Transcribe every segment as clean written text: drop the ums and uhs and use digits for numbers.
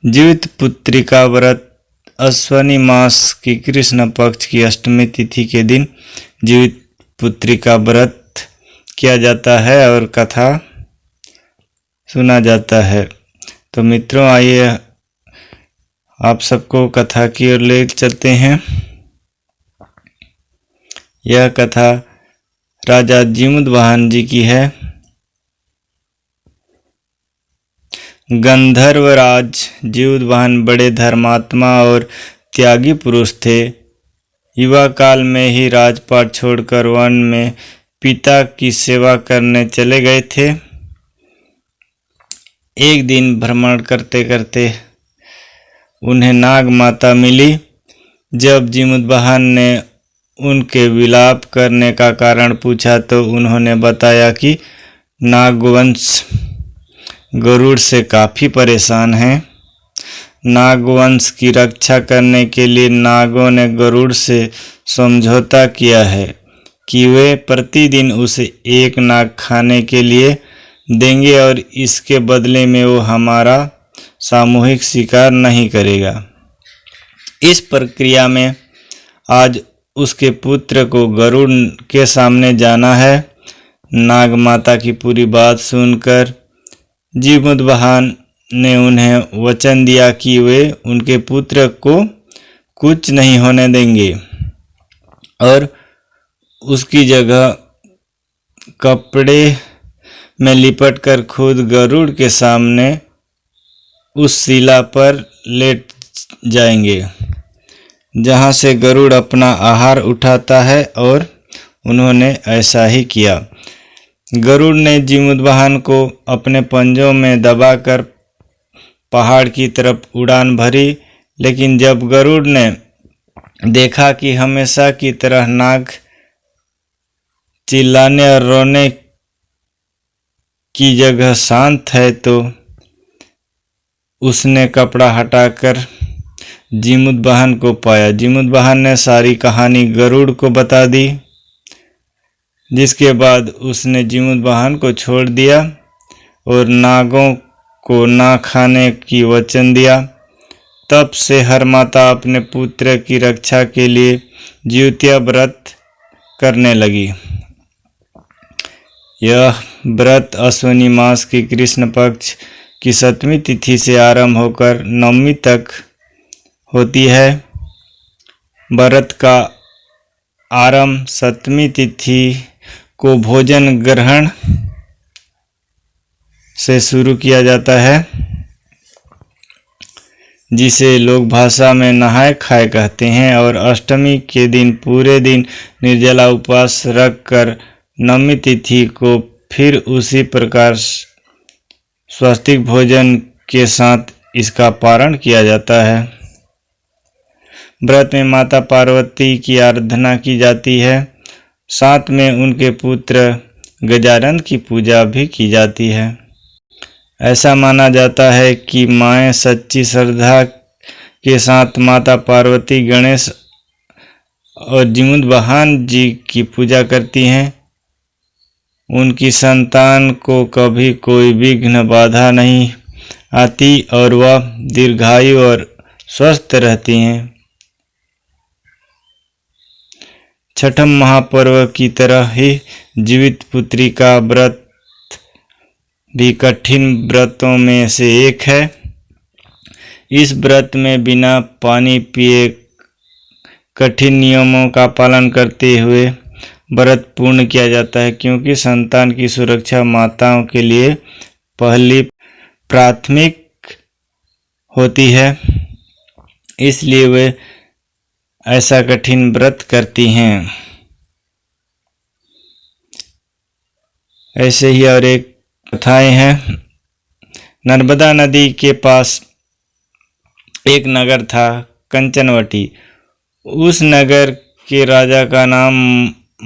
जीवित पुत्री का व्रत अश्वनी मास की कृष्ण पक्ष की अष्टमी तिथि के दिन जीवित पुत्री का व्रत किया जाता है और कथा सुना जाता है। तो मित्रों, आइए आप सबको कथा की ओर ले चलते हैं। यह कथा राजा जीमुतवाहन जी की है। गंधर्वराज जीमुतवाहन बड़े धर्मात्मा और त्यागी पुरुष थे। युवा काल में ही राजपाट छोड़कर वन में पिता की सेवा करने चले गए थे। एक दिन भ्रमण करते करते उन्हें नाग माता मिली। जब जीमुतवाहन ने उनके विलाप करने का कारण पूछा तो उन्होंने बताया कि नागवंश गरुड़ से काफ़ी परेशान हैं। नागवंश की रक्षा करने के लिए नागों ने गरुड़ से समझौता किया है कि वे प्रतिदिन उसे एक नाग खाने के लिए देंगे और इसके बदले में वो हमारा सामूहिक शिकार नहीं करेगा। इस प्रक्रिया में आज उसके पुत्र को गरुड़ के सामने जाना है। नाग माता की पूरी बात सुनकर जीमुतवाहन ने उन्हें वचन दिया कि वे उनके पुत्र को कुछ नहीं होने देंगे और उसकी जगह कपड़े में लिपटकर खुद गरुड़ के सामने उस शिला पर लेट जाएंगे जहां से गरुड़ अपना आहार उठाता है, और उन्होंने ऐसा ही किया। गरुड़ ने जीमुतवाहन को अपने पंजों में दबाकर पहाड़ की तरफ उड़ान भरी, लेकिन जब गरुड़ ने देखा कि हमेशा की तरह नाग चिल्लाने और रोने की जगह शांत है तो उसने कपड़ा हटाकर जीमुतवाहन को पाया। जीमुतवाहन ने सारी कहानी गरुड़ को बता दी, जिसके बाद उसने जीमुतवाहन को छोड़ दिया और नागों को ना खाने की वचन दिया। तब से हर माता अपने पुत्र की रक्षा के लिए जीवत्या व्रत करने लगी। यह व्रत अश्विनी मास की कृष्ण पक्ष की 7वीं तिथि से आरंभ होकर 9वीं तक होती है। व्रत का आरंभ 7वीं तिथि को भोजन ग्रहण से शुरू किया जाता है, जिसे लोग भाषा में नहाय खाए कहते हैं, और अष्टमी के दिन पूरे दिन निर्जला उपवास रखकर 9वीं तिथि को फिर उसी प्रकार स्वास्तिक भोजन के साथ इसका पारण किया जाता है। व्रत में माता पार्वती की आराधना की जाती है। साथ में उनके पुत्र गजानन की पूजा भी की जाती है। ऐसा माना जाता है कि माएँ सच्ची श्रद्धा के साथ माता पार्वती, गणेश और जीमुतवाहन जी की पूजा करती हैं। उनकी संतान को कभी कोई विघ्न बाधा नहीं आती और वह दीर्घायु और स्वस्थ रहती हैं। छठम महापर्व की तरह ही जीवित पुत्री का व्रत भी कठिन व्रतों में से एक है। इस व्रत में बिना पानी पिए कठिन नियमों का पालन करते हुए व्रत पूर्ण किया जाता है, क्योंकि संतान की सुरक्षा माताओं के लिए पहली प्राथमिक होती है। इसलिए वे ऐसा कठिन व्रत करती हैं। ऐसे ही और एक कथाएं हैं। नर्मदा नदी के पास एक नगर था, कंचनवटी। उस नगर के राजा का नाम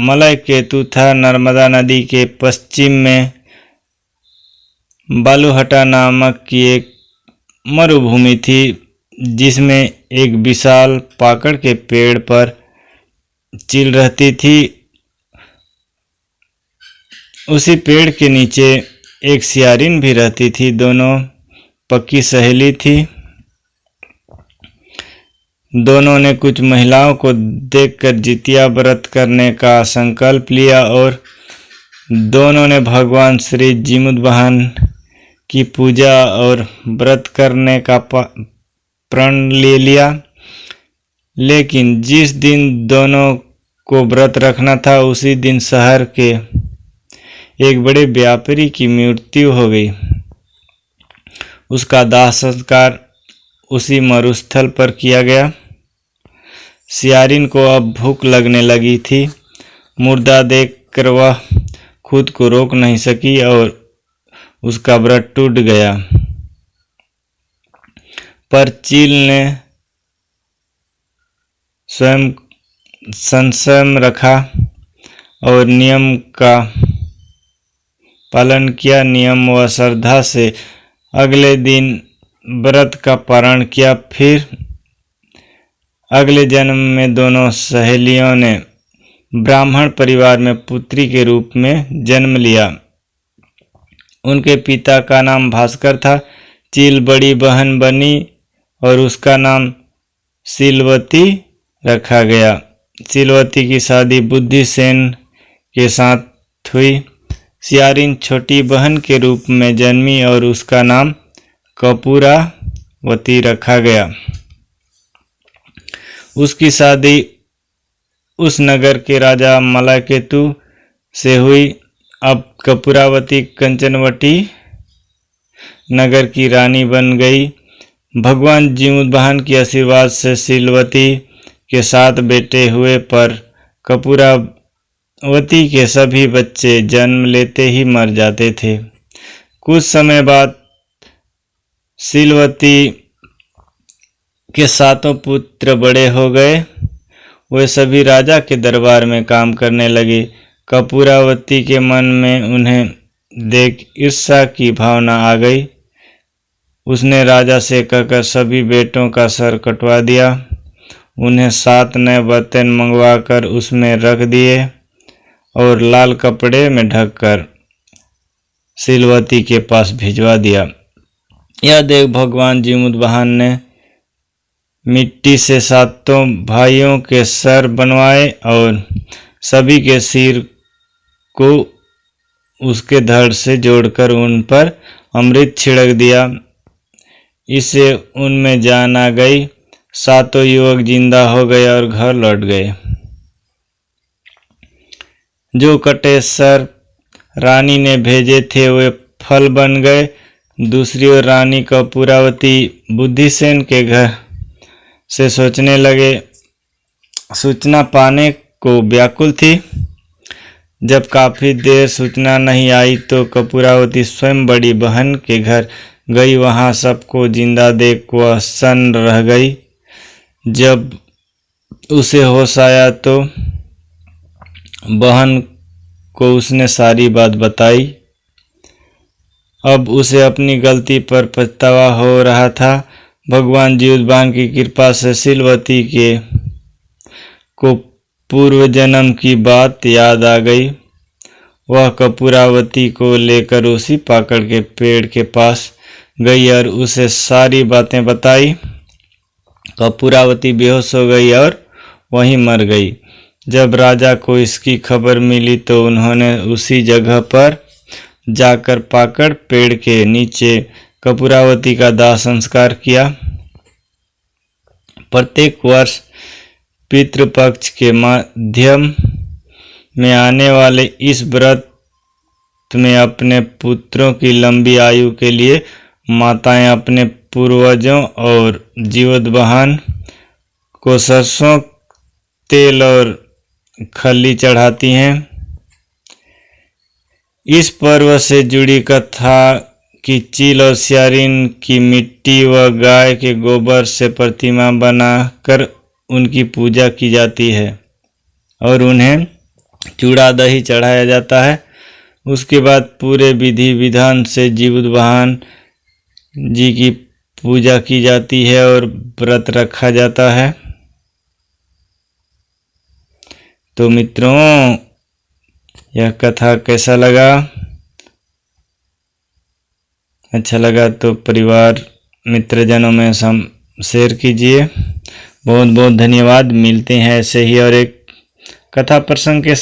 मलय केतु था। नर्मदा नदी के पश्चिम में बालूहटा नामक की एक मरुभूमि थी, जिसमें एक विशाल पाकड़ के पेड़ पर चील रहती थी। उसी पेड़ के नीचे एक सियारिन भी रहती थी। दोनों पक्की सहेली थी। दोनों ने कुछ महिलाओं को देखकर जितिया व्रत करने का संकल्प लिया और दोनों ने भगवान श्री जीमुतवाहन की पूजा और व्रत करने का प्रण ले लिया। लेकिन जिस दिन दोनों को व्रत रखना था उसी दिन शहर के एक बड़े व्यापारी की मृत्यु हो गई। उसका दाह संस्कार उसी मरुस्थल पर किया गया। सियारिन को अब भूख लगने लगी थी। मुर्दा देखकर वह खुद को रोक नहीं सकी और उसका व्रत टूट गया। पर चील ने स्वयं संयम रखा और नियम का पालन किया। नियम व श्रद्धा से अगले दिन व्रत का पारण किया। फिर अगले जन्म में दोनों सहेलियों ने ब्राह्मण परिवार में पुत्री के रूप में जन्म लिया। उनके पिता का नाम भास्कर था। चील बड़ी बहन बनी और उसका नाम सीलवती रखा गया। सीलवती की शादी बुद्धिसेन के साथ हुई। सियारिन छोटी बहन के रूप में जन्मी और उसका नाम कपूरावती रखा गया। उसकी शादी उस नगर के राजा मलाकेतु से हुई। अब कपूरावती कंचनवटी नगर की रानी बन गई। भगवान जीमुतवाहन के आशीर्वाद से सीलवती के 7 बेटे हुए, पर कपूरावती के सभी बच्चे जन्म लेते ही मर जाते थे। कुछ समय बाद सीलवती के 7 पुत्र बड़े हो गए। वे सभी राजा के दरबार में काम करने लगे। कपूरावती के मन में उन्हें देख ईर्ष्या की भावना आ गई। उसने राजा से कहकर सभी बेटों का सर कटवा दिया। उन्हें 7 नए बर्तन मंगवाकर उसमें रख दिए और लाल कपड़े में ढककर सीलवती के पास भिजवा दिया। यह देख भगवान जीमुतवाहन ने मिट्टी से 7 भाइयों के सर बनवाए और सभी के सिर को उसके धड़ से जोड़कर उन पर अमृत छिड़क दिया। इससे उनमें जान आ गई। 7 युवक जिंदा हो गए और घर लौट गए। जो कटे सर रानी ने भेजे थे वे फल बन गए। दूसरी ओर रानी कपूरावती बुद्धिसेन के घर से सूचना पाने को व्याकुल थी। जब काफी देर सूचना नहीं आई तो कपूरावती स्वयं बड़ी बहन के घर गई। वहां सबको जिंदा देख वह सन्न रह गई। जब उसे होश आया तो बहन को उसने सारी बात बताई। अब उसे अपनी गलती पर पछतावा हो रहा था। भगवान जीमुतवाहन की कृपा से सीलवती को पूर्व जन्म की बात याद आ गई। वह कपूरावती को लेकर उसी पाकड़ के पेड़ के पास गई और उसे सारी बातें बताई। कपूरावती बेहोश हो गई और वहीं मर गई। जब राजा को इसकी खबर मिली तो उन्होंने उसी जगह पर जाकर पाकड़ पेड़ के नीचे कपूरावती का दाह संस्कार किया। प्रत्येक वर्ष पितृपक्ष के माध्यम में आने वाले इस व्रत में अपने पुत्रों की लंबी आयु के लिए माताएं अपने पूर्वजों और जीमुतवाहन को सरसों तेल और खली चढ़ाती हैं। इस पर्व से जुड़ी कथा कि चील और सियारिन की मिट्टी व गाय के गोबर से प्रतिमा बनाकर उनकी पूजा की जाती है और उन्हें चूड़ा दही चढ़ाया जाता है। उसके बाद पूरे विधि विधान से जीमुतवाहन जी की पूजा की जाती है और व्रत रखा जाता है। तो मित्रों, यह कथा कैसा लगा? अच्छा लगा तो परिवार मित्रजनों में शेयर कीजिए। बहुत बहुत धन्यवाद। मिलते हैं ऐसे ही और एक कथा प्रसंग के साथ।